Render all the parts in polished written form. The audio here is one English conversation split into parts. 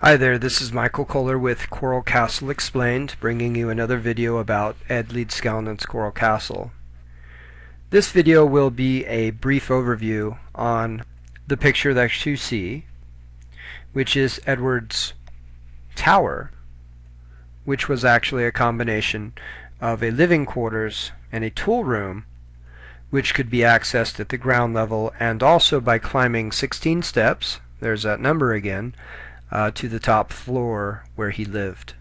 Hi there, this is Michael Kohler with Coral Castle Explained, bringing you another video about Ed Leedskalnin's Coral Castle. This video will be a brief overview on the picture that you see, which is Edward's tower, which was actually a combination of a living quarters and a tool room, which could be accessed at the ground level and also by climbing 16 steps, there's that number again, to the top floor where he lived.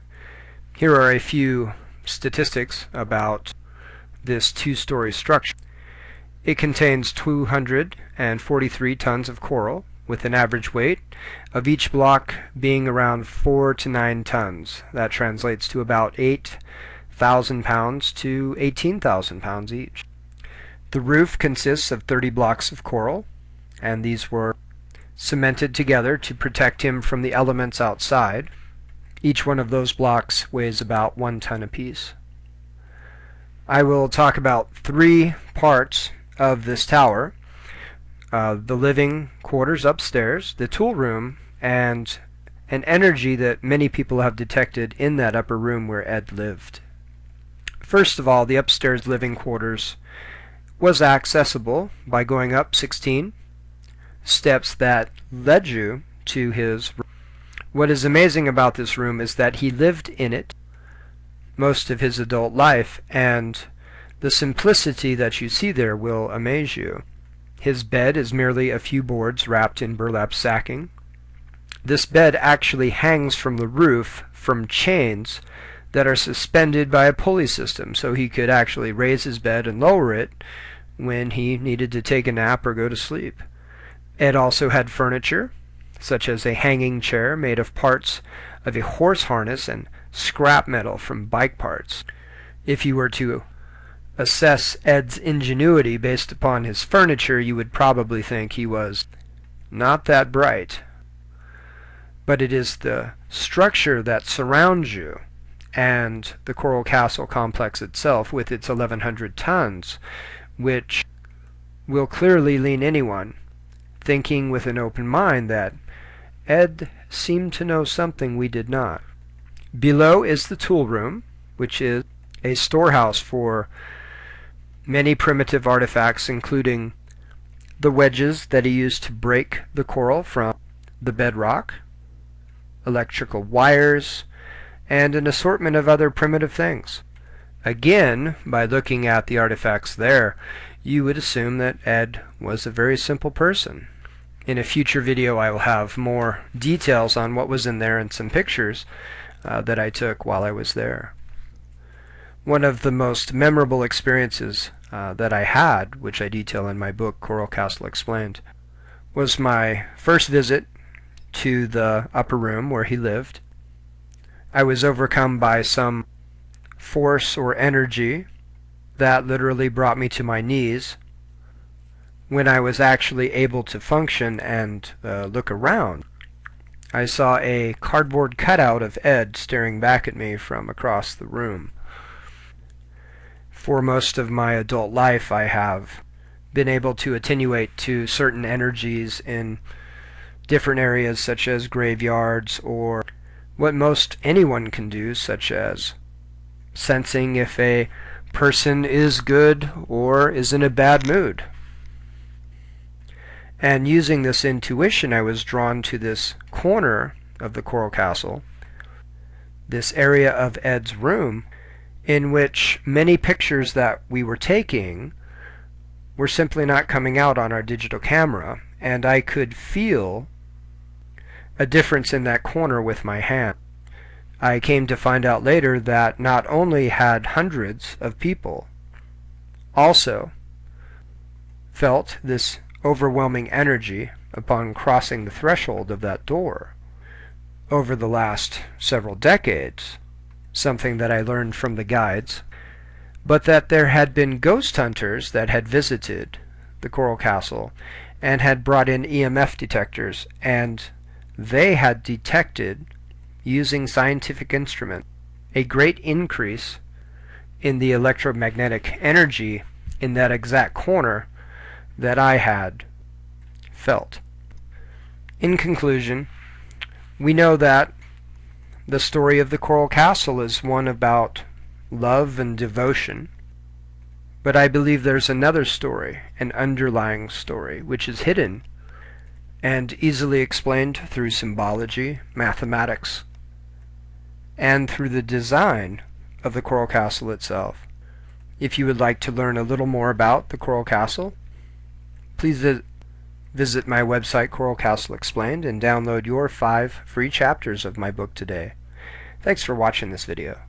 Here are a few statistics about this two-story structure. It contains 243 tons of coral, with an average weight of each block being around 4 to 9 tons. That translates to about 8,000 pounds to 18,000 pounds each. The roof consists of 30 blocks of coral, and these were cemented together to protect him from the elements outside. Each one of those blocks weighs about 1 ton apiece. I will talk about 3 parts of this tower: the living quarters upstairs, the tool room, and an energy that many people have detected in that upper room where Ed lived. First of all, the upstairs living quarters was accessible by going up 16 steps that led you to his room. What is amazing about this room is that he lived in it most of his adult life, and the simplicity that you see there will amaze you. His bed is merely a few boards wrapped in burlap sacking. This bed actually hangs from the roof from chains that are suspended by a pulley system, so he could actually raise his bed and lower it when he needed to take a nap or go to sleep. Ed also had furniture, such as a hanging chair made of parts of a horse harness and scrap metal from bike parts. If you were to assess Ed's ingenuity based upon his furniture, you would probably think he was not that bright. But it is the structure that surrounds you and the Coral Castle complex itself with its 1,100 tons, which will clearly lead anyone thinking with an open mind that Ed seemed to know something we did not. Below is the tool room, which is a storehouse for many primitive artifacts, including the wedges that he used to break the coral from the bedrock, electrical wires, and an assortment of other primitive things. Again, by looking at the artifacts there, you would assume that Ed was a very simple person. In a future video I will have more details on what was in there and some pictures that I took while I was there. One of the most memorable experiences that I had, which I detail in my book Coral Castle Explained, was my first visit to the upper room where he lived. I was overcome by some force or energy that literally brought me to my knees. When I was actually able to function and look around, I saw a cardboard cutout of Ed staring back at me from across the room. For most of my adult life, I have been able to attenuate to certain energies in different areas, such as graveyards, or what most anyone can do, such as sensing if a person is good or is in a bad mood. And using this intuition, I was drawn to this corner of the Coral Castle, this area of Ed's room, in which many pictures that we were taking were simply not coming out on our digital camera, and I could feel a difference in that corner with my hand. I came to find out later that not only had hundreds of people also felt this overwhelming energy upon crossing the threshold of that door over the last several decades, something that I learned from the guides, but that there had been ghost hunters that had visited the Coral Castle and had brought in EMF detectors, and they had detected, using scientific instruments, a great increase in the electromagnetic energy in that exact corner that I had felt. In conclusion, We know that the story of the Coral Castle is one about love and devotion, but I believe there's another story, an underlying story, which is hidden and easily explained through symbology, mathematics, and through the design of the Coral Castle itself. If you would like to learn a little more about the Coral Castle, please visit my website, Coral Castle Explained, and download your 5 free chapters of my book today. Thanks for watching this video.